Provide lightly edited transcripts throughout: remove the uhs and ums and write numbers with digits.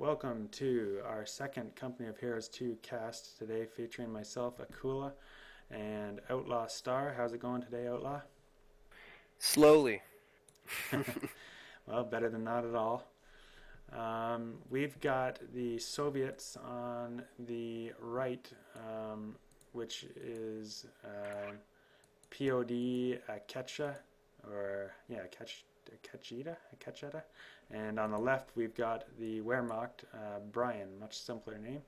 Welcome to our second Company of Heroes 2 cast today, featuring myself, Akula, and Outlaw Star. How's it going today, Outlaw? Slowly. Well, better than not at all. We've got the Soviets on the right, which is pod.AKECHETA, Akecheta, and on the left we've got the Wehrmacht, Bryan, much simpler name.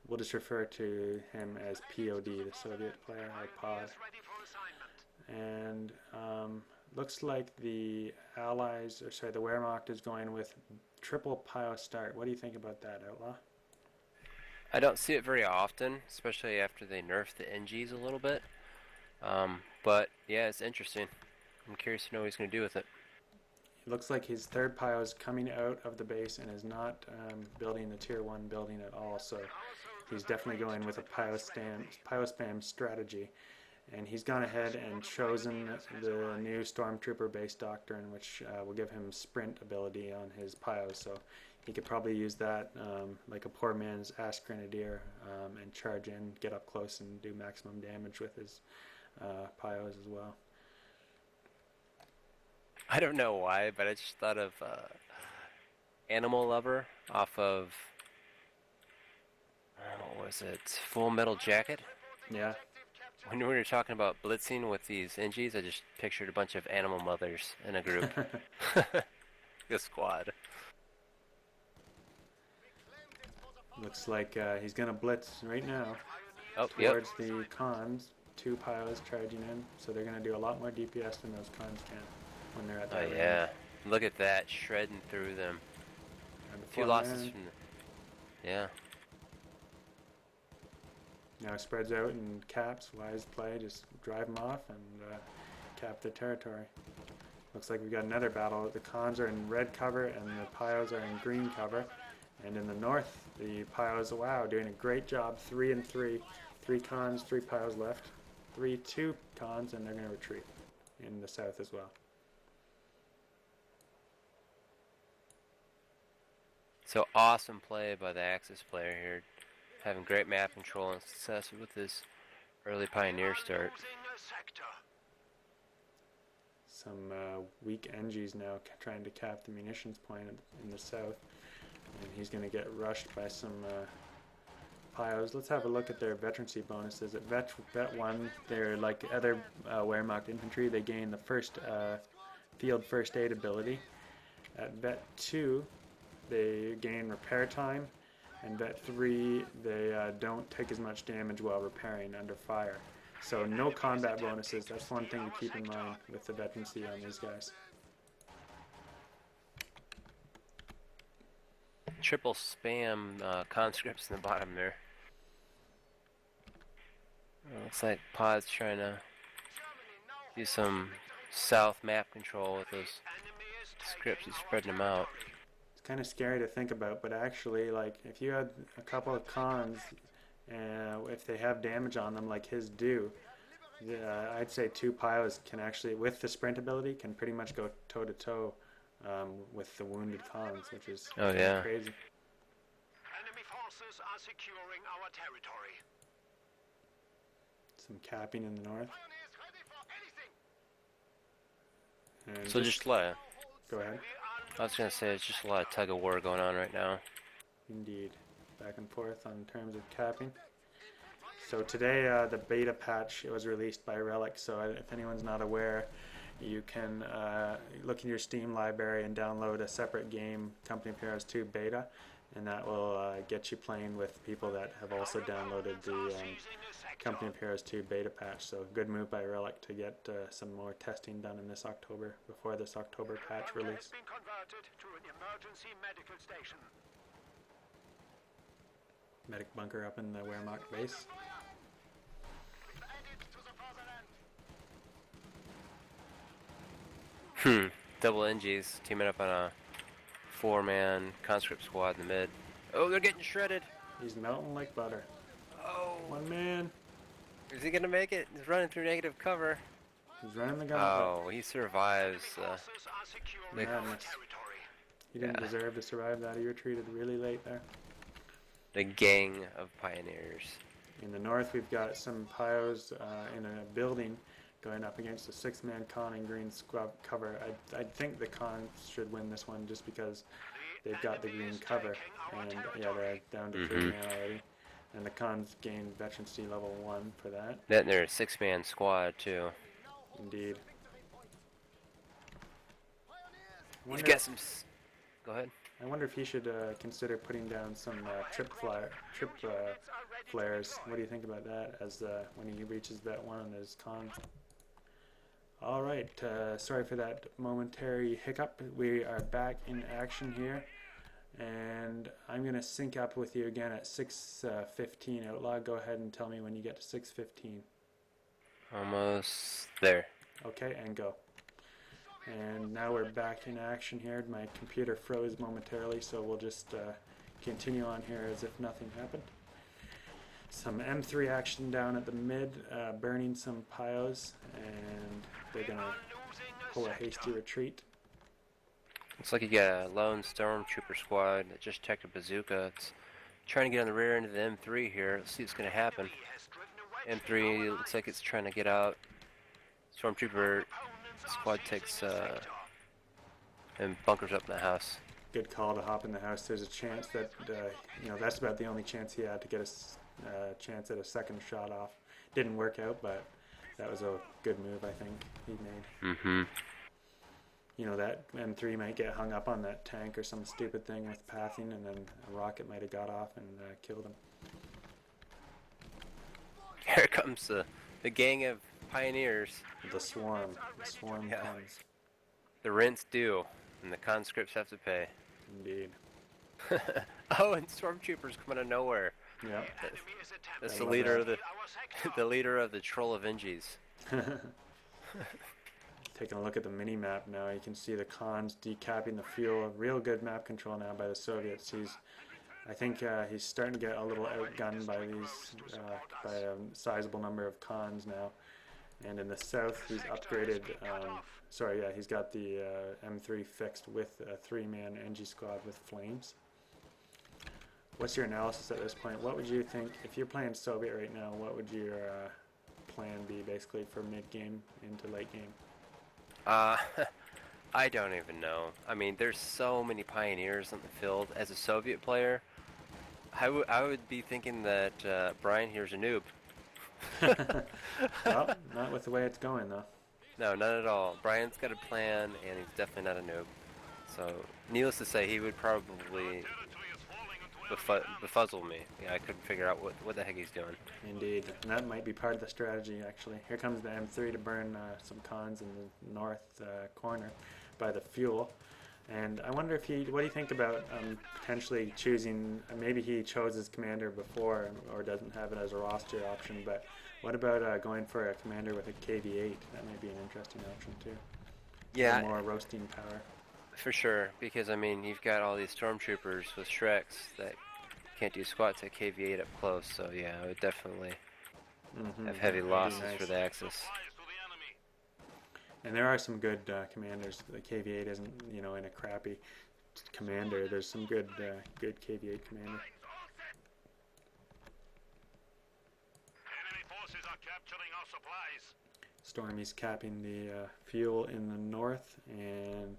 We'll just refer to him as POD, the Soviet player, or Pod. And looks like the the Wehrmacht is going with triple PIO start. What do you think about that, Outlaw? I don't see it very often, especially after they nerf the NGs a little bit. But yeah, it's interesting. I'm curious to know what he's going to do with it. It looks like his third PIO is coming out of the base and is not building the tier 1 building at all. So he's definitely going with a PIO spam strategy. And he's gone ahead and chosen the new Stormtrooper base doctrine, which will give him sprint ability on his PIOs. So he could probably use that like a poor man's Ass Grenadier and charge in, get up close, and do maximum damage with his PIOs as well. I don't know why, but I just thought of Animal Lover off of, what was it, Full Metal Jacket? Yeah. When we were talking about blitzing with these NGs, I just pictured a bunch of animal mothers in a group. A squad. Looks like he's going to blitz right now Yep. the cons. 2 PIOs charging in, so they're going to do a lot more DPS than those cons can when they're at that range. Yeah. Look at that, shredding through them. A few losses from the... Yeah. Now spreads out and caps. Wise play, just drive them off and cap their territory. Looks like we got another battle. The cons are in red cover and the PIOs are in green cover. And in the north, the PIOs, wow, doing a great job. 3 and 3. 3 cons, 3 PIOs left. 2 cons, and they're going to retreat in the south as well. So awesome play by the Axis player here. Having great map control and success with this early Pioneer start. Some weak NGs now trying to cap the munitions point in the south. And he's going to get rushed by some PIOs. Let's have a look at their veterancy bonuses. At Vet 1, they're like other Wehrmacht infantry. They gain the first field first aid ability. At Vet 2, they gain repair time. And Vet 3, they don't take as much damage while repairing under fire. So no combat bonuses. That's one thing to keep in mind with the veterancy on these guys. Triple spam conscripts in the bottom there. Looks like Pod's trying to do some south map control with those scripts. He's spreading them out. It's kind of scary to think about, but actually, like, if you had a couple of cons, if they have damage on them like his do, I'd say 2 PIOs can actually, with the sprint ability, can pretty much go toe-to-toe with the wounded cons, which is crazy. Enemy forces are securing our territory. Some capping in the north. And So just a lot of... Go ahead. I was going to say, it's just a lot of tug of war going on right now. Indeed. Back and forth on terms of capping. So today, the beta patch was released by Relic, so if anyone's not aware, you can look in your Steam library and download a separate game, Company of Heroes 2 beta, and that will get you playing with people that have also downloaded the Company of Heroes 2 beta patch. So good move by Relic to get some more testing done in this October, before this October patch release. Medic bunker up in the Wehrmacht base. Double NGs teaming up on a 4-man conscript squad in the mid. Oh, they're getting shredded. He's melting like butter. Oh. 1 man. Is he going to make it? He's running through negative cover. He's running the gauntlet. Oh, he survives. You didn't Yeah. deserve to survive that. You were treated really late there. The gang of pioneers. In the north, we've got some Pios in a building going up against a 6-man con and green squad cover. I think the cons should win this one just because they've got the green cover. And yeah, they're down to 3-man already. And the cons gained veterancy level 1 for that. Then they're a 6-man squad too. Indeed. He's got some. Go ahead. I wonder if he should consider putting down some trip flares. What do you think about that? As when he reaches that one on his con. All right. Sorry for that momentary hiccup. We are back in action here, and I'm gonna sync up with you again at 6:15. Outlaw, go ahead and tell me when you get to 6:15. Almost there. Okay, and go. And now we're back in action here. My computer froze momentarily, so we'll just continue on here as if nothing happened. Some M3 action down at the mid, burning some Pios, and they're going to pull a hasty retreat. Looks like you got a lone stormtrooper squad that just checked a bazooka. It's trying to get on the rear end of the M3 here. Let's see what's going to happen. M3 looks like it's trying to get out. Stormtrooper squad takes and bunkers up in the house. Good call to hop in the house. There's a chance that, that's about the only chance he had to get a chance at a second shot off. Didn't work out, but that was a good move, I think, he made. Mm-hmm. That M3 might get hung up on that tank or some stupid thing with pathing, and then a rocket might have got off and killed him. Here comes the gang of pioneers. The swarm. The swarm Yeah. comes. The rent's due, and the conscripts have to pay. Indeed. Oh, and stormtroopers come out of nowhere. Yep. That's I the love leader of that. the leader of the Troll Avenges. Taking a look at the mini map now, you can see the cons decapping the fuel. Real good map control now by the Soviets. I think he's starting to get a little outgunned by by a sizable number of cons now. And in the south, he's upgraded. He's got the M3 fixed with a 3-man NG squad with flames. What's your analysis at this point? What would you think if you're playing Soviet right now? What would your plan be basically for mid game into late game? I don't even know. I mean, there's so many pioneers on the field. As a Soviet player, I would be thinking that Bryan here's a noob. Well, not with the way it's going though. No, not at all. Bryan's got a plan, and he's definitely not a noob. So, needless to say, he would probably befuzzle me. Yeah, I couldn't figure out what the heck he's doing. Indeed, and that might be part of the strategy actually. Here comes the M3 to burn some cons in the north corner by the fuel. And I wonder what do you think about potentially choosing, maybe he chose his commander before or doesn't have it as a roster option, but what about going for a commander with a KV-8? That might be an interesting option too. Yeah, more roasting power. for sure, because I mean, you've got all these stormtroopers with Shreks that can't do squats at KV-8 up close, so yeah, I would definitely have heavy that'd be losses nice. for the Axis. And there are some good commanders. The KV-8 isn't, in a crappy commander. There's some good KV-8 commander. Enemy forces are capturing our supplies. Stormy's capping the fuel in the north, and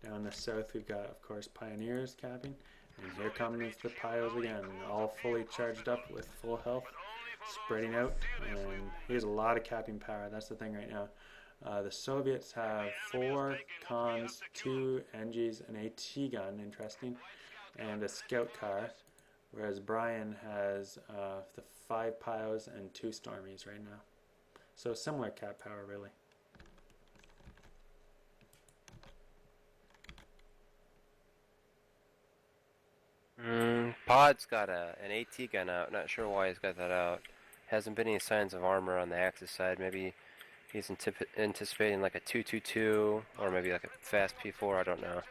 down the south we've got, of course, Pioneers capping. And here comes the Pios again, all fully charged up with full health, spreading out. And he has a lot of capping power. That's the thing right now. The Soviets have 4 cons, 2 NGs, an AT gun, interesting, and a scout car, whereas Bryan has the 5 Pios and 2 Stormies right now. So similar cap power, really. Pod's got an AT gun out. Not sure why he's got that out. Hasn't been any signs of armor on the Axis side. Maybe he's anticipating like a 222 or maybe like a fast P4. I don't know.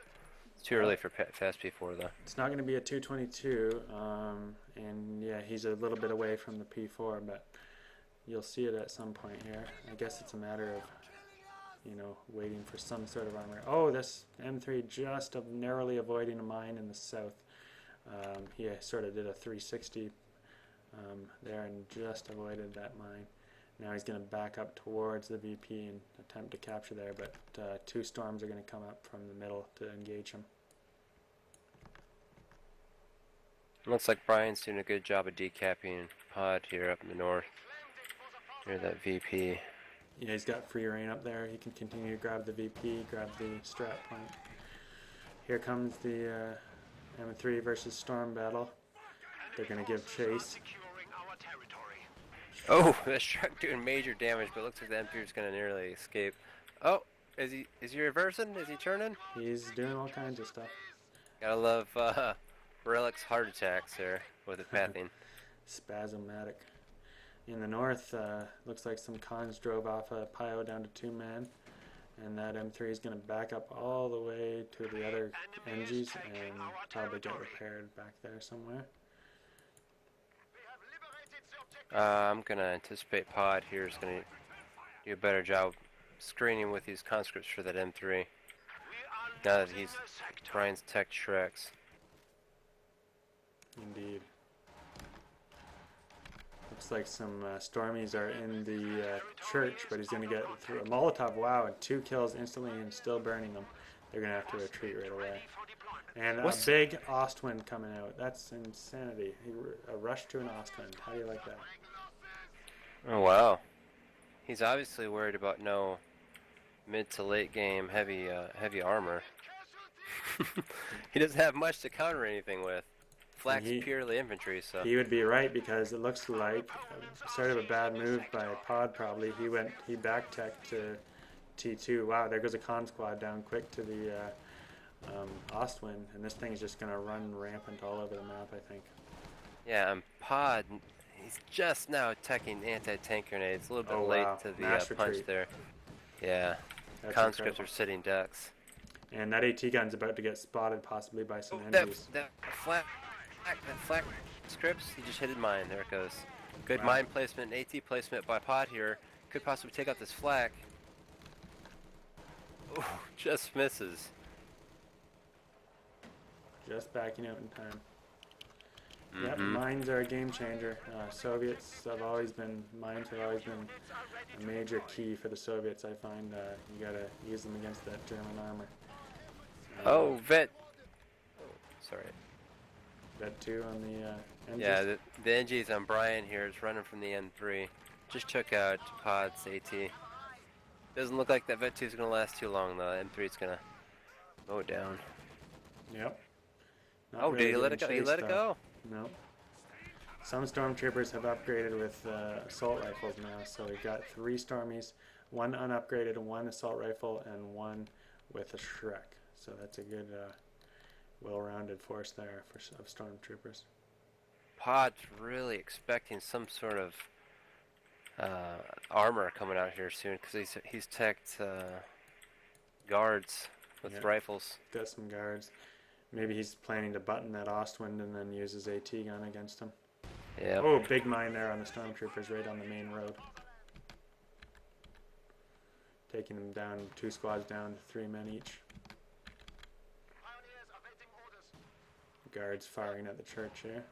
It's too early for fast P4 though. It's not going to be a 222, and yeah, he's a little bit away from the P4, but you'll see it at some point here. I guess it's a matter of you know, waiting for some sort of armor. Oh, this M3 just narrowly avoiding a mine in the south. He sort of did a 360 there and just avoided that mine. Now he's going to back up towards the VP and attempt to capture there, but two storms are going to come up from the middle to engage him. Looks like Bryan's doing a good job of decapping pod here up in the north near that VP. Yeah, he's got free reign up there. He can continue to grab the VP, grab the strat point. Here comes the M3 versus Storm battle. They're going to give chase. Oh, that truck doing major damage, but it looks like the M3 is going to nearly escape. Oh, is he reversing? Is he turning? He's doing all kinds of stuff. Gotta love Relic's heart attacks there with the pathing. Spasmatic. In the north, looks like some cons drove off a Pio down to 2-man, and that M3 is going to back up all the way to the other NGs and probably get repaired back there somewhere. I'm going to anticipate pod here is going to do a better job screening with these conscripts for that M3. Now that Bryan's tech Shreks. Indeed. Looks like some Stormies are in the church, but he's going to get through a Molotov. Wow, and 2 kills instantly and still burning them. They're going to have to retreat right away. And a big Ostwind coming out. That's insanity. A rush to an Ostwind. How do you like that? Oh, wow. He's obviously worried about no mid to late game heavy armor. He doesn't have much to counter anything with. Flak's purely infantry, so he would be right, because it looks like sort of a bad move by pod probably. He back tech to T2. Wow, there goes a con squad down quick to the Ostwind, and this thing is just going to run rampant all over the map, I think. Yeah, and pod, he's just now teching anti-tank grenades. A little bit late to the punch there. Yeah, that's conscripts incredible. are sitting ducks. And that AT gun's about to get spotted possibly by some NGs. That flak scripts, he just hit his mine. There it goes. Good mine placement, AT placement by pod here. Could possibly take out this flak. Ooh, just misses. Just backing out in time. Yep, mines are a game changer. Mines have always been a major key for the Soviets, I find. You gotta use them against that German armor. Oh, Vet. Oh, sorry. Vet 2 on the NGs. Yeah, the NG's on Bryan here is running from the N3. Just took out Pod's AT. Doesn't look like that Vet 2 is going to last too long, though. M3 is going to mow it down. Yep. Oh, did he let it go? He let it go? No. Some stormtroopers have upgraded with assault rifles now, so we've got 3 Stormies, 1 unupgraded, 1 assault rifle, and 1 with a Shrek. So that's a good, well-rounded force there of stormtroopers. Pod's really expecting some sort of armor coming out here soon, because he's teched guards with rifles. Got some guards. Maybe he's planning to button that Ostwind and then use his AT gun against him. Yeah. Oh, big mine there on the stormtroopers right on the main road. Taking them down, 2 squads down to 3 men each. Guards firing at the church here.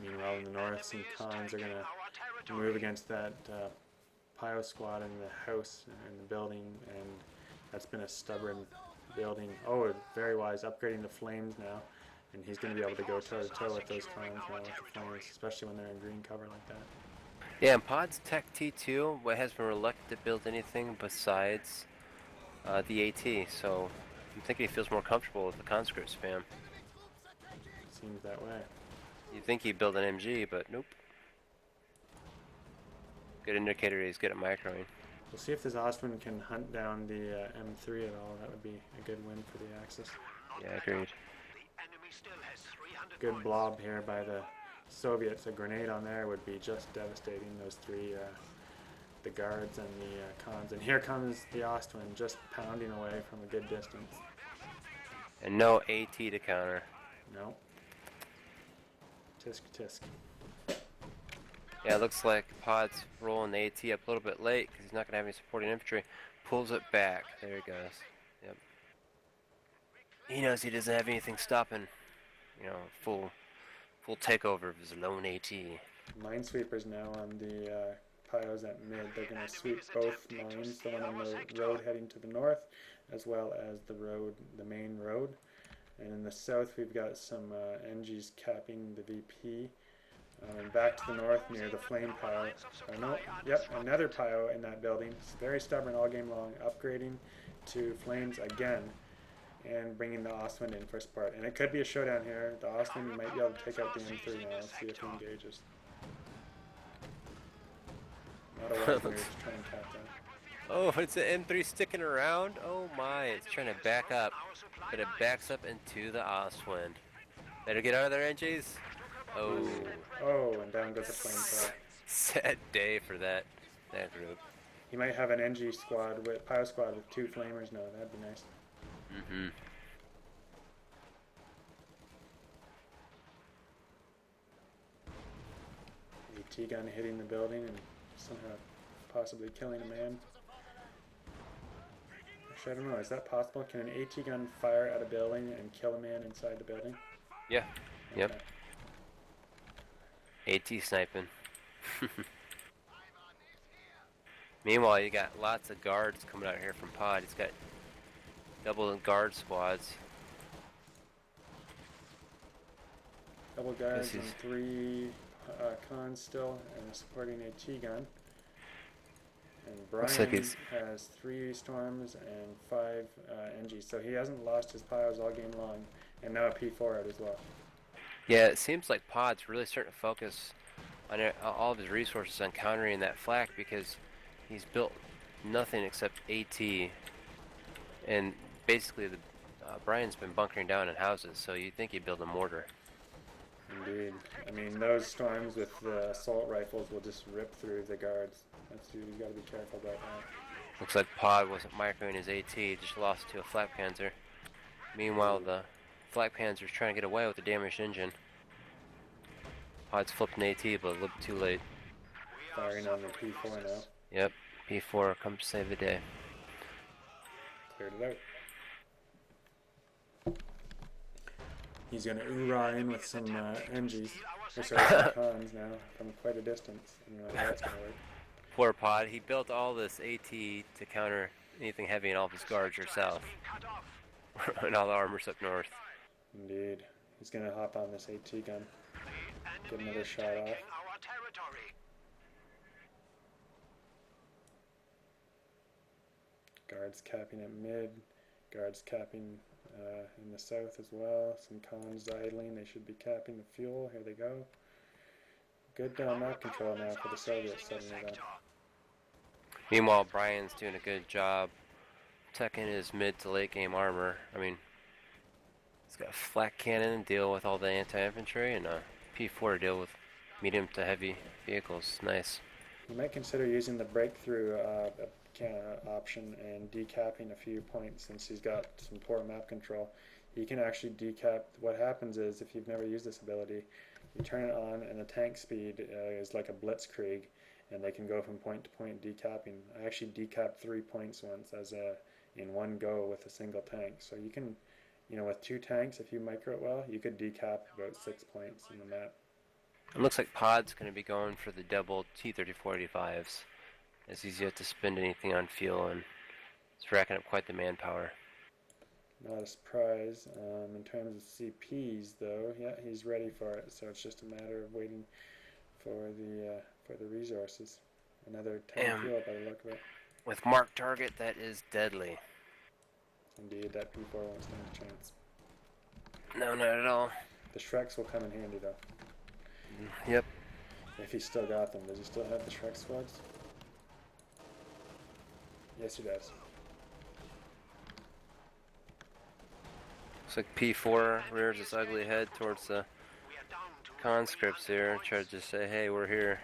Meanwhile, in the north, some cons are going to move against that Pio squad in the house, in the building, and that's been a stubborn building. Oh, very wise, upgrading the flames now, and he's going to be able to go toe-to-toe with those cons now with the flames, especially when they're in green cover like that. Yeah, and Pod's Tech T2 has been reluctant to build anything besides the AT, so I'm thinking he feels more comfortable with the conscript spam. Seems that way. You'd think he'd build an MG, but nope. Good indicator he's good at microing. We'll see if this Ostwind can hunt down the M3 at all. That would be a good win for the Axis. Yeah, agreed. Good blob here by the Soviets. A grenade on there would be just devastating. Those 3, the guards and the cons. And here comes the Ostwind, just pounding away from a good distance. And no AT to counter. No. Tisk tisk. Yeah, it looks like Pod's rolling the AT up a little bit late because he's not going to have any supporting infantry. Pulls it back. There he goes. Yep. He knows he doesn't have anything stopping, you know, full takeover of his lone AT. Minesweepers now on the piles at mid. They're going to sweep both mines, the one on the road heading to the north, as well as the main road. And in the south, we've got some NGs capping the VP. Back to the north near the flame pile. Another pile in that building. It's very stubborn all game long, upgrading to flames again and bringing the Ostwind in for support. And it could be a showdown here. The Ostwind might be able to take out the M3 now. Let's see if he engages. Not a wise move to try and cap that. Oh, it's an M3 sticking around? Oh my, it's trying to back up. But it backs up into the Ostwind. Better get out of there, NGs. Oh. Oh, and down goes the flame pile. Sad day for that group. He might have an NG squad with Pyro squad with 2 flamers now. That'd be nice. Mm-hmm. AT gun hitting the building and somehow possibly killing a man. Actually, I don't know. Is that possible? Can an AT gun fire at a building and kill a man inside the building? Yeah. Okay. Yep. AT sniping. Meanwhile, you got lots of guards coming out here from Pod. He's got double guard squads. Double guys and 3 cons still, and a supporting AT gun. And Bryan has 3 storms and 5 NGs, so he hasn't lost his piles all game long, and now a P4 out as well. Yeah, it seems like Pod's really starting to focus on all of his resources on countering that flak because he's built nothing except AT, and basically Bryan's been bunkering down in houses, so you'd think he'd build a mortar. Indeed. I mean, those storms with the assault rifles will just rip through the guards. You got to be careful about that. Looks like Pod wasn't microing his AT, just lost to a flak panzer. Meanwhile, the flak panzer's trying to get away with the damaged engine. Pod's flipped an AT, but a little bit too late. Firing on the P4 now. Yep, P4 comes to save the day. Cleared it out. He's going to oorah in with some NGs. Some cons now from quite a distance. I don't know how that's going to work. Poor Pod, he built all this AT to counter anything heavy and all of his guards are south. And all the armor's up north. Indeed. He's going to hop on this AT gun. Get another shot off. Guards capping at mid. Guards capping in the south as well. Some cons idling. They should be capping the fuel. Here they go. Good map control now for the Soviets suddenly though. Meanwhile, Bryan's doing a good job tucking his mid to late game armor. I mean, he's got a flak cannon to deal with all the anti-infantry and a P4 to deal with medium to heavy vehicles. Nice. You might consider using the breakthrough option and decapping a few points since he's got some poor map control. He can actually decap. What happens is, if you've never used this ability, you turn it on and the tank speed is like a blitzkrieg, and they can go from point to point decapping. I actually decapped 3 points once in one go with a single tank. So you can, with 2 tanks, if you micro it well, you could decap about 6 points in the map. It looks like Pod's going to be going for the double T-3485s, as he's yet to spend anything on fuel, and it's racking up quite the manpower. Not a surprise. In terms of CPs, though, yeah, he's ready for it. So it's just a matter of waiting for the resources. Another 10 fuel by the look of it. With marked target, that is deadly. Indeed, that P4 won't stand a chance. No, not at all. The Shreks will come in handy, though. Yep. If he's still got them. Does he still have the Shrek squads? Yes, he does. Looks like P4 rears its ugly head towards the conscripts here. Tries to say, hey, we're here.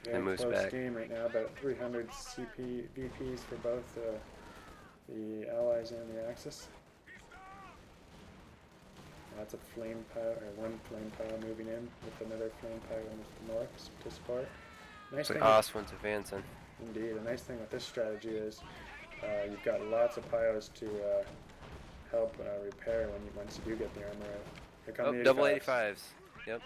Yeah, and moves close back. game right now. About 300 CP VPs for both the Allies and the Axis. Lots of flame power, or one flame power moving in with another flame power in the north to support. Nice Looks like thing with, Oswin's advancing. indeed, a nice thing with this strategy is you've got lots of pyros to help repair once you do get the armor out. Here come Oh, the double 85s. 85s. Yep.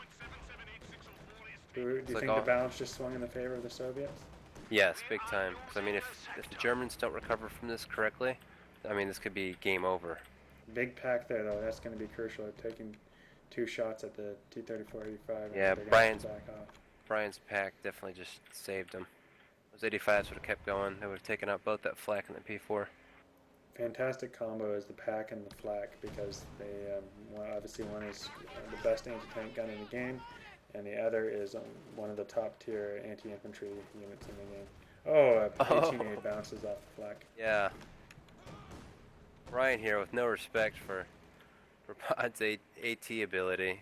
Do you like think the balance just swung in the favor of the Soviets? Yes, big time. 'Cause, I mean, if the Germans don't recover from this correctly, I mean, this could be game over. Big pack there, though. That's going to be crucial. Taking 2 shots at the T-34-85. Yeah, and Bryan's back off. Bryan's pack definitely just saved him. Those 85s would have kept going. They would have taken out both that flak and the P4. Fantastic combo is the pack and the flak because they obviously one is the best anti-tank gun in the game, and the other is one of the top tier anti-infantry units in the game. Oh, a 18A bounces off the flak. Yeah. Bryan here with no respect for Pod's AT ability.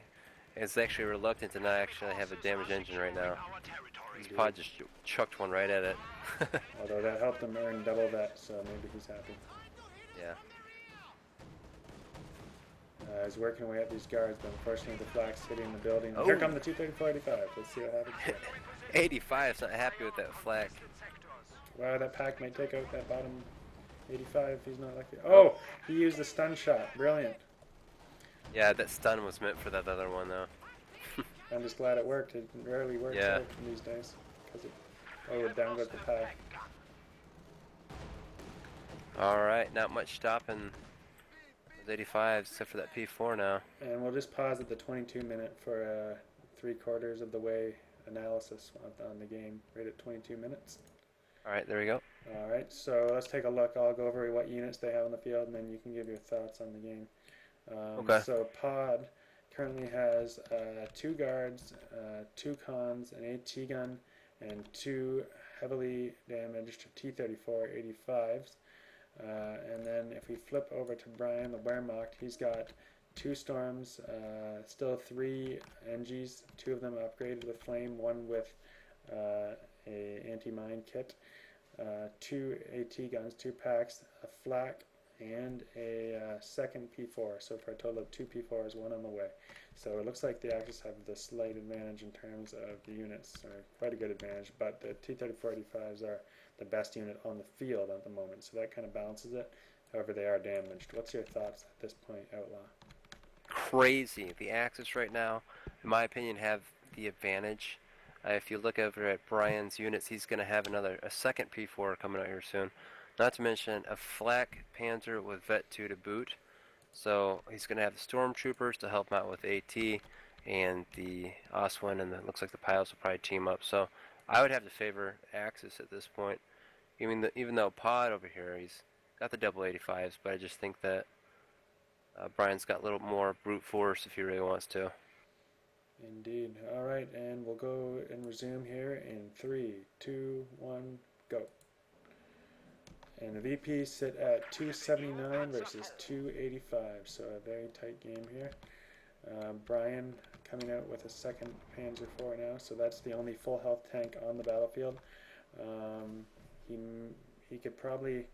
Is actually reluctant to not actually have a damaged engine right now. This Pod just chucked one right at it. Although that helped him earn double that, so maybe he's happy. Yeah. He's working away at these guards, but unfortunately the flak's hitting the building. Oh. Here come the T-34-85. Let's see what happens here. 85's not happy with that flak. Wow, that pack might take out that bottom 85 if he's not lucky. Oh, he used the stun shot. Brilliant. Yeah, that stun was meant for that other one though. I'm just glad it worked. It rarely works Yeah. out these days. Down goes the pack. Alright, not much stopping those 85s except for that P4 now. And we'll just pause at the 22 minute for 3/4 of the way analysis on the game, right at 22 minutes. Alright, there we go. Alright, so let's take a look. I'll go over what units they have on the field, and then you can give your thoughts on the game. Okay. So Pod currently has 2 guards, 2 cons, an AT gun, and 2 heavily damaged T-34-85s. And then if we flip over to Bryan, the Wehrmacht, he's got 2 Storms, still 3 NGs, 2 of them upgraded with Flame, 1 with a anti-mine kit, 2 AT guns, 2 packs, a flak, and a second P4, so for a total of 2 P4s, 1 on the way. So it looks like the Axis have the slight advantage in terms of the units, or quite a good advantage, but the T-34-85s are the best unit on the field at the moment, so that kind of balances it. However, they are damaged. What's your thoughts at this point, Outlaw? Crazy. The Axis right now, in my opinion, have the advantage. If you look over at Bryan's units, he's going to have a second P4 coming out here soon. Not to mention a flak Panzer with Vet 2 to boot. So he's going to have the Stormtroopers to help him out with AT, and the Oswin, and it looks like the pilots will probably team up. So I would have to favor Axis at this point. Even though Pod over here, he's got the double 85s, but I just think that Bryan's got a little more brute force if he really wants to. Indeed. All right, and we'll go and resume here in 3, 2, 1, go. And the VPs sit at 279 versus 285, so a very tight game here. Bryan coming out with a second Panzer IV now, so that's the only full health tank on the battlefield. He could probably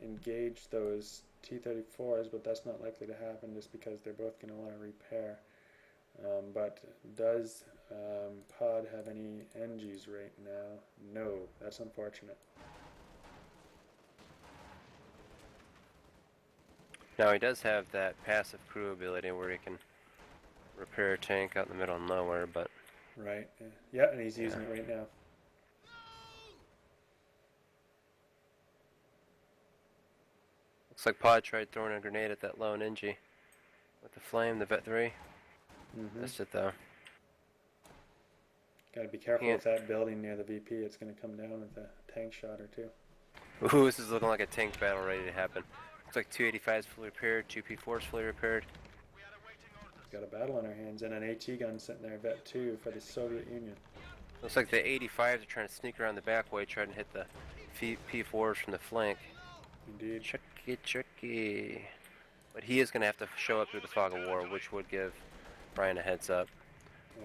engage those T-34s, but that's not likely to happen just because they're both going to want to repair. But does Pod have any NGs right now? No, that's unfortunate. Now he does have that passive crew ability where he can repair a tank out in the middle of nowhere, but... Right, yeah, and he's using it right now. Looks like Pod tried throwing a grenade at that lone NG with the flame, the Vet 3. Missed it though. Got to be careful with that building near the VP. It's going to come down with a tank shot or 2. Ooh, this is looking like a tank battle ready to happen. Looks like 2 85s fully repaired, 2 P4s fully repaired. Got a battle on our hands and an AT gun sitting there, Vet 2 for the Soviet Union. Looks like the 85s are trying to sneak around the back way, trying to hit the P4s from the flank. Indeed. Tricky. But he is going to have to show up through the fog of war, which would give Bryan a heads up.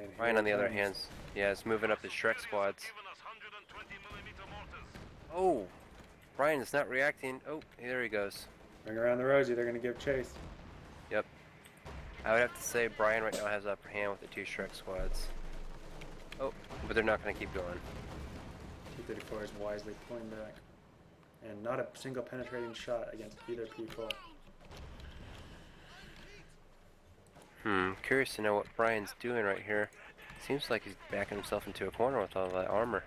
And Bryan, on the other hand, is moving up the Shrek squads. Oh, Bryan is not reacting. Oh, there he goes. Bring around the Rosie, they're going to give chase. Yep. I would have to say Bryan right now has the upper hand with the 2 strike squads. Oh, but they're not going to keep going. T-34 is wisely pulling back. And not a single penetrating shot against either P4. Curious to know what Bryan's doing right here. Seems like he's backing himself into a corner with all that armor.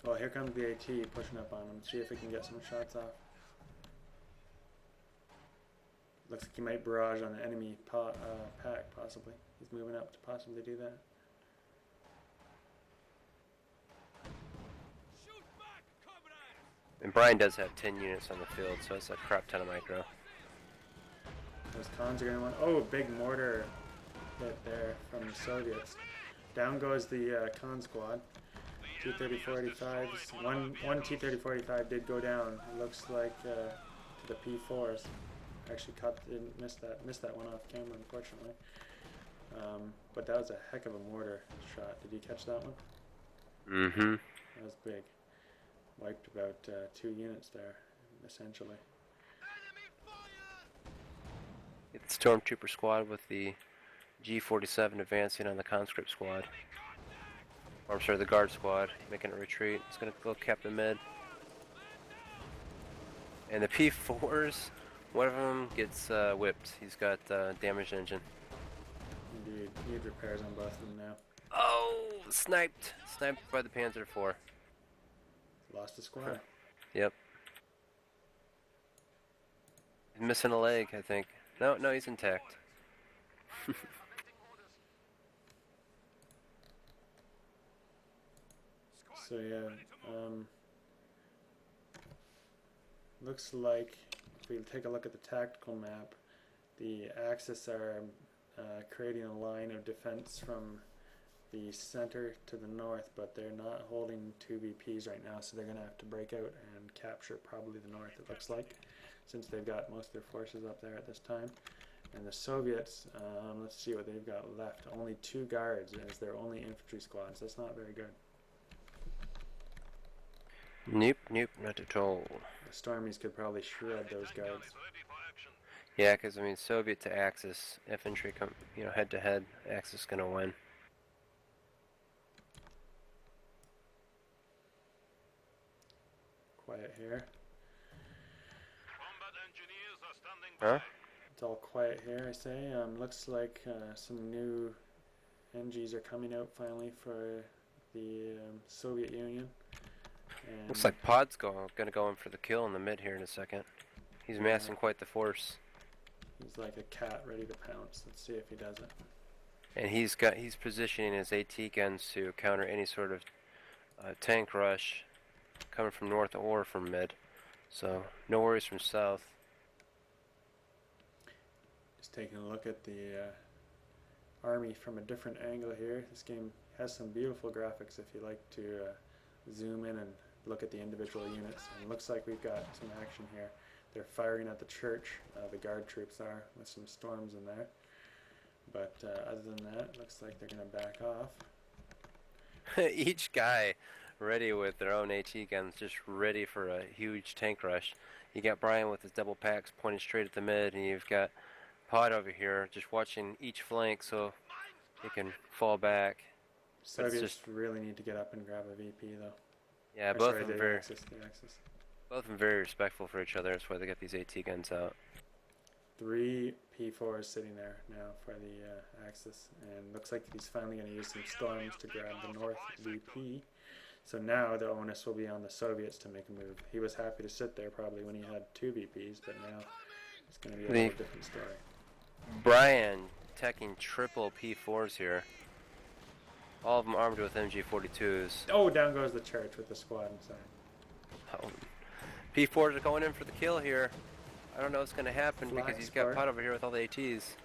Well, here comes the AT pushing up on him. See if we can get some shots off. Looks like he might barrage on an enemy pack, possibly. He's moving up to possibly do that. And Bryan does have 10 units on the field, so it's a crap ton of micro. Those cons are going to want... Oh, big mortar hit there from the Soviets. Down goes the con squad. T-34-85s. One T-34-85 did go down. It looks like to the P4s. Actually didn't miss that one off camera, unfortunately. But that was a heck of a mortar shot. Did you catch that one? Mm-hmm. That was big. Wiped about 2 units there, essentially. Get the Stormtrooper squad with the G47 advancing on the conscript squad. Or I'm sorry, the guard squad, making a retreat. It's going to go cap the mid. And the P4s, one of them gets whipped. He's got damaged engine. Indeed. Need repairs on both of them now. Oh, sniped. Sniped by the Panzer IV. Lost a squad. Yep. He's missing a leg, I think. No, he's intact. So yeah, looks like if we take a look at the tactical map, the Axis are creating a line of defense from the center to the north, but they're not holding 2 VPs right now, so they're going to have to break out and capture probably the north, it looks like, since they've got most of their forces up there at this time. And the Soviets, let's see what they've got left. Only 2 guards as their only infantry squads. That's not very good. Nope, not at all. The Stormies could probably shred those guards. Yeah, because I mean, Soviet to Axis infantry come, head to head. Axis gonna win. Quiet here. Huh? It's all quiet here, I say. Looks like some new NGs are coming out finally for the Soviet Union. And Looks like Pod's gonna go in for the kill in the mid here in a second. He's massing quite the force. he's like a cat ready to pounce. Let's see if he does it. And he's positioning his AT guns to counter any sort of tank rush coming from north or from mid. So no worries from south. Just taking a look at the army from a different angle here. This game has some beautiful graphics if you like to zoom in and look at the individual units. And it looks like we've got some action here. They're firing at the church, the guard troops are, with some storms in there. But other than that, looks like they're going to back off. Each guy ready with their own AT guns, just ready for a huge tank rush. You got Bryan with his double packs pointing straight at the mid, and you've got Pod over here just watching each flank so he can fall back. Soviets just really need to get up and grab a VP though. Yeah, Both of them very respectful for each other. That's why they got these AT guns out. 3 P4s sitting there now for the Axis, and looks like he's finally going to use some storms to grab the North VP. So now the onus will be on the Soviets to make a move. He was happy to sit there probably when he had 2 VPs, but now it's going to be a whole different story. Bryan teching triple P4s here. All of them armed with MG42s. Oh, down goes the church with the squad inside. Oh. P4s are going in for the kill here. I don't know what's going to happen because he's got Pod over here with all the ATs.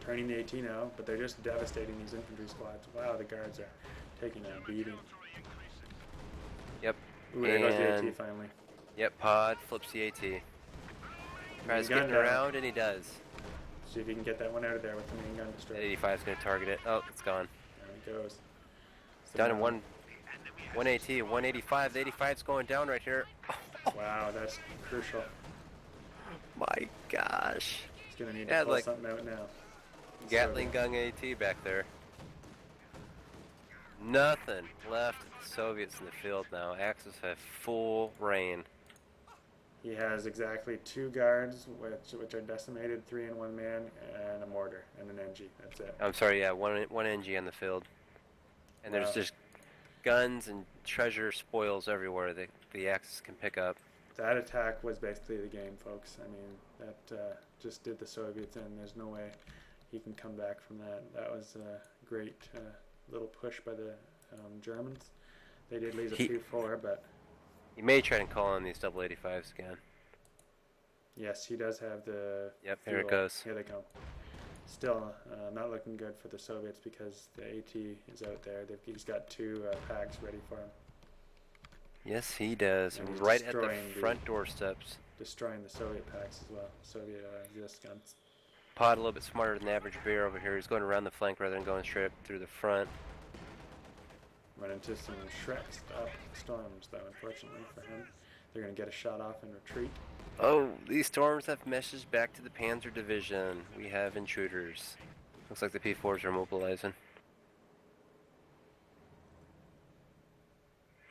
Turning the AT now, but they're just devastating these infantry squads. Wow, the guards are taking a beating. Yep. Ooh, there goes the AT finally. Yep, Pod flips the AT. Tries getting around, and he does. See if you can get that one out of there with the main gun destroyed. 85 is going to target it. Oh, it's gone. There it goes. So down to 180, 185. The 85's going down right here. Wow, that's crucial. my gosh. He's gonna need Yeah, to pull like something out now. Gatling gun AT back there. Nothing left of the Soviets in the field now. Axis have full reign. He has exactly 2 guards, which are decimated, 3 in 1 man, and a mortar and an NG. That's it. I'm sorry, yeah, one NG on the field. And there's Wow. just guns and treasure spoils everywhere that the Axis can pick up. That attack was basically the game, folks. I mean, that just did the Soviets in. There's no way he can come back from that. That was a great little push by the Germans. They did lose a few 4, but You may try and call on these double 85s again. yes, he does have the Yep, fuel. here it goes. Here they come. Still not looking good for the Soviets because the AT is out there. He's got 2 packs ready for him. Yes, he does. And he's Right at the destroying front doorsteps. Destroying the Soviet packs as well. Soviet exist guns. Pod a little bit smarter than the average bear over here. He's going around the flank rather than going straight up through the front. Run into some Shreks up storms, though, unfortunately for him. They're going to get a shot off and retreat. Oh, these storms have messaged back to the Panzer Division. We have intruders. Looks like the P4s are mobilizing.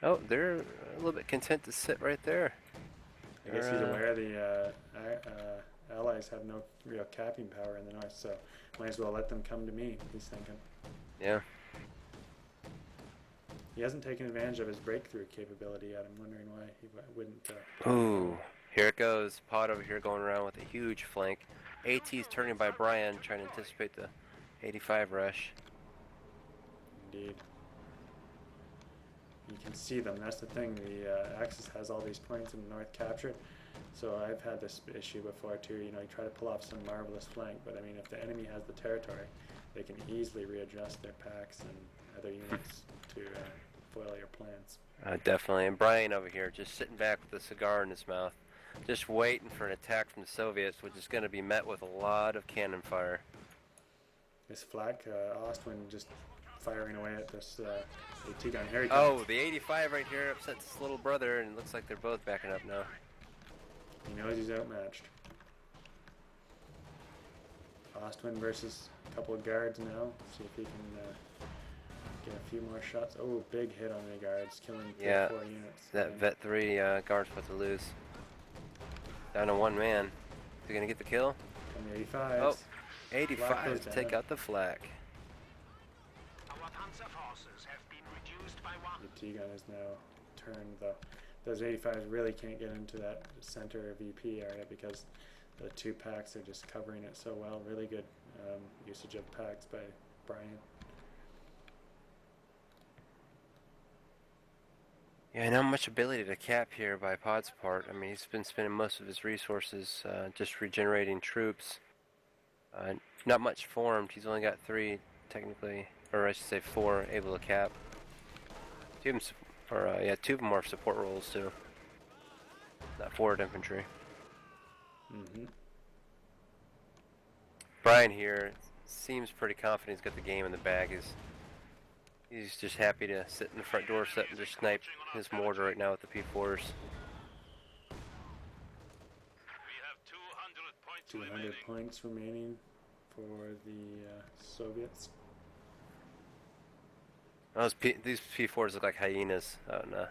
Oh, they're a little bit content to sit right there. I guess he's aware the Allies have no real capping power in the north, so might as well let them come to me, he's thinking. Yeah. He hasn't taken advantage of his breakthrough capability yet. I'm wondering why he wouldn't. Ooh, here it goes. Pod over here going around with a huge flank. AT's turning by Bryan, trying to anticipate the 85 rush. Indeed. You can see them. That's the thing. The Axis has all these points in the north captured. So I've had this issue before too. You know, you try to pull off some marvelous flank, but I mean, if the enemy has the territory, they can easily readjust their packs and other units to foil your plans. Definitely. And Bryan over here just sitting back with a cigar in his mouth, just waiting for an attack from the Soviets, which is going to be met with a lot of cannon fire. This flak, Ostwin just firing away at this AT gun. Here he comes. Oh, the 85 right here upsets his little brother, and it looks like they're both backing up now. He knows he's outmatched. Ostwin versus a couple of guards now. See if he can get a few more shots. Oh, big hit on the guards, killing 4 units. That Vet 3 guard's about to lose. Down to 1 man. Is he going to get the kill? And the 85s. Oh, 85 to take out the flak. Our panzer forces have been reduced by 1. The T-gun is now turned, though. Those 85s really can't get into that center VP area because the 2 packs are just covering it so well. Really good usage of packs by Bryan. Yeah, not much ability to cap here by Pod's part. I mean, he's been spending most of his resources just regenerating troops. Not much formed. He's only got 3 technically, or I should say 4 able to cap. 2 of them, 2 of them are support roles too. Not forward infantry. Mm-hmm. Bryan here seems pretty confident he's got the game in the bag. He's just happy to sit in the front doorstep and just snipe his mortar right now with the P4s. We have 200 points 200 remaining. points remaining for the Soviets. These P4s look like hyenas out in a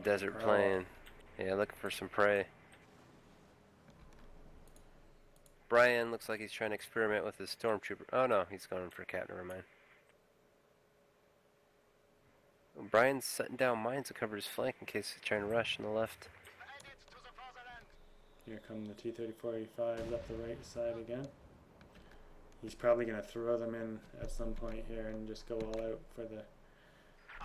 desert plain. Yeah, looking for some prey. Bryan looks like he's trying to experiment with his stormtrooper. Oh no, he's going for a cat, never mind. Bryan's setting down mines to cover his flank in case he's trying to rush on the left. Here come the T-34-85s up the right side again. He's probably going to throw them in at some point here and just go all out for the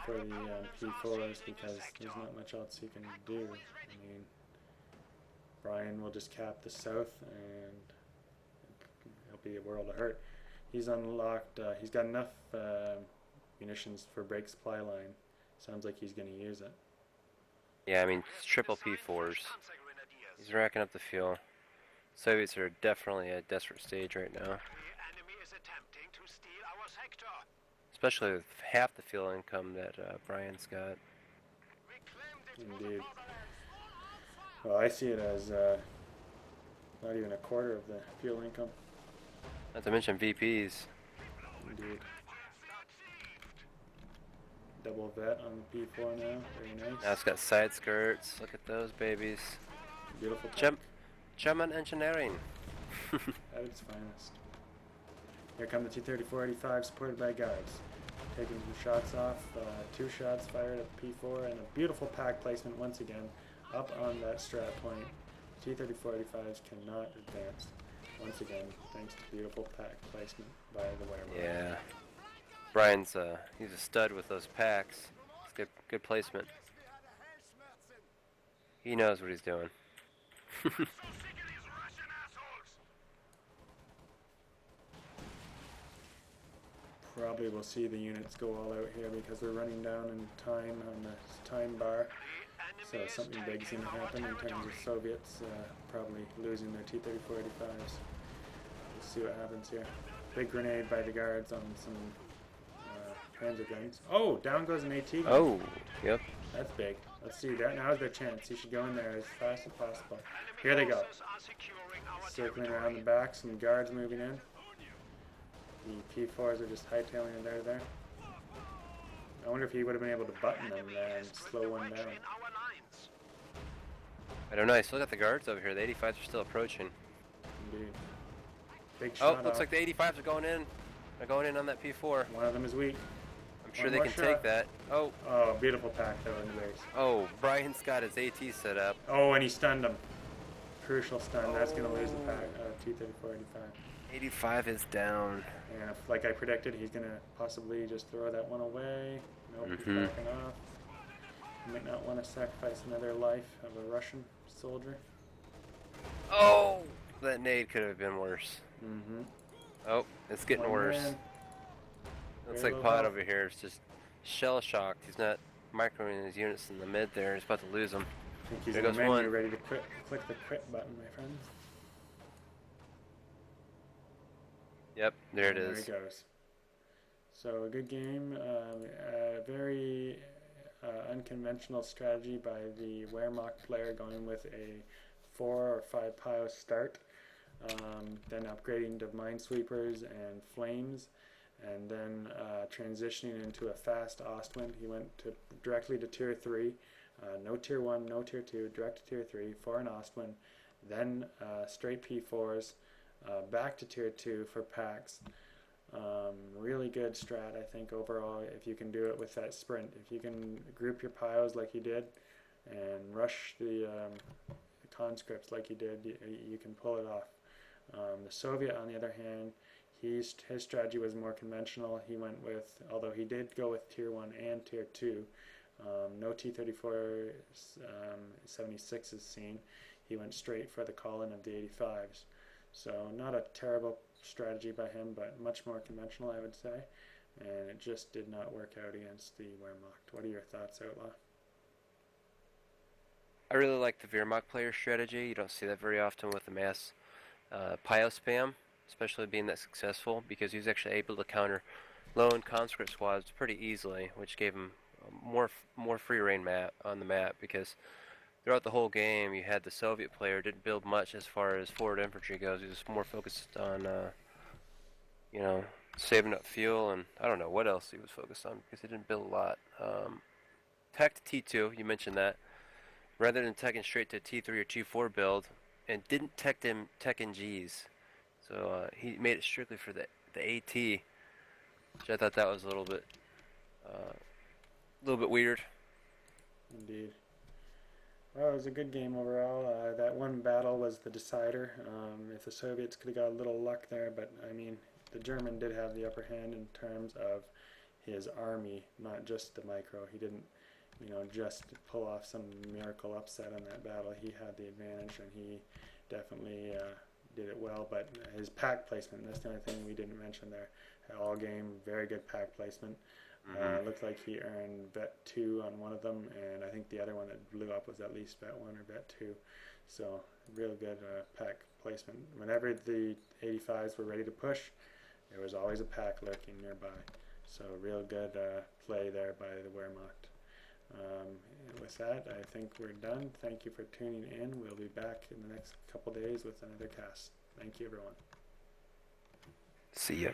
P4s because there's not much else he can do. I mean, Bryan will just cap the south and it'll be a world of hurt. He's unlocked, he's got enough munitions for break supply line. Sounds like he's going to use it. Yeah, I mean, it's triple P4s. He's racking up the fuel. Soviets are definitely at a desperate stage right now. The enemy is attempting to steal our sector. Especially with half the fuel income that Bryan's got. We claimed it for the Indeed. fatherland. Well, I see it as Not even a quarter of the fuel income. Not to mention VPs. Indeed. Double vet on the P4 now. Very nice. Now it's got side skirts. Look at those babies. Beautiful pack. German engineering. At its finest. Here come the T-34-85 supported by guards. Taking some shots off. 2 shots fired at the P4 and a beautiful pack placement once again up on that strat point. T-34-85s cannot advance. Once again, thanks to beautiful pack placement by the Wehrmacht. Yeah. Bryan's he's a stud with those packs. It's good placement. He knows what he's doing. Probably we'll see the units go all out here because we're running down in time on the time bar. So something big's going to happen in terms of Soviets probably losing their T-34-85s. We'll see what happens here. Big grenade by the guards on some Panzer guns. Oh, down goes an AT gun. Oh, yep. That's big. Let's see. Now's their chance. He should go in there as fast as possible. Here they go. Circling around the back. Some guards moving in. The P4s are just hightailing it there. I wonder if he would have been able to button them there and slow one down. I don't know. I still got the guards over here. The 85s are still approaching. Indeed. Big shot. Oh, looks like the 85s are going in. They're going in on that P4. One of them is weak. I'm sure they can take that. Oh. Oh, beautiful pack though in the base. Oh, Bryan's got his AT set up. Oh, and he stunned him. Crucial stun. That's going to lose the pack. T-34-85. 85 is down. And if, like I predicted, he's going to possibly just throw that one away. Nope, he's backing off. He might not want to sacrifice another life of a Russian soldier. Oh, that nade could have been worse. Mm-hmm. Oh, it's getting One worse. man. Looks Very like low Pod health. over here is just shell-shocked. He's not microing his units in the mid there. He's about to lose them. I think he's There in the goes menu one. ready to quit. Click the quit button, my friend. Yep, there it And is. There he goes. So a good game. A very unconventional strategy by the Wehrmacht player, going with a 4 or 5 PIO start, then upgrading to minesweepers and flames, and then transitioning into a fast Ostwind. He went directly to tier 3, no tier 1, no tier 2, direct to tier 3 for an Ostwind, then straight P4s, back to tier 2 for packs. Really good strat, I think, overall, if you can do it with that sprint. If you can group your pios like he did and rush the conscripts like he did, you can pull it off. The Soviet, on the other hand, his strategy was more conventional. He went with, although he did go with tier 1 and tier 2, no T-34 76s seen. He went straight for the call-in of the 85s. So not a terrible strategy by him, but much more conventional, I would say. And it just did not work out against the Wehrmacht. What are your thoughts, Outlaw? I really like the Wehrmacht player strategy. You don't see that very often with the mass PIO spam, especially being that successful, because he was actually able to counter lone conscript squads pretty easily, which gave him more free reign on the map, because throughout the whole game you had the Soviet player didn't build much as far as forward infantry goes. He was more focused on saving up fuel, and I don't know what else he was focused on because he didn't build a lot. Tech to T2, you mentioned that, rather than teching straight to T3 or T4 build, and didn't tech in Gs. So he made it strictly for the AT, which I thought that was a little bit weird. Indeed. Well, it was a good game overall. That one battle was the decider. If the Soviets could have got a little luck there, but I mean, the German did have the upper hand in terms of his army, not just the micro. He didn't, just pull off some miracle upset on that battle. He had the advantage, and he definitely did it well. But his pack placement, that's the only thing we didn't mention there. All game, very good pack placement. Looked like he earned vet 2 on one of them, and I think the other one that blew up was at least vet 1 or vet 2. So real good pack placement. Whenever the 85s were ready to push, there was always a pack lurking nearby. So real good play there by the Wehrmacht. And with that, I think we're done. Thank you for tuning in. We'll be back in the next couple days with another cast. Thank you, everyone. See ya.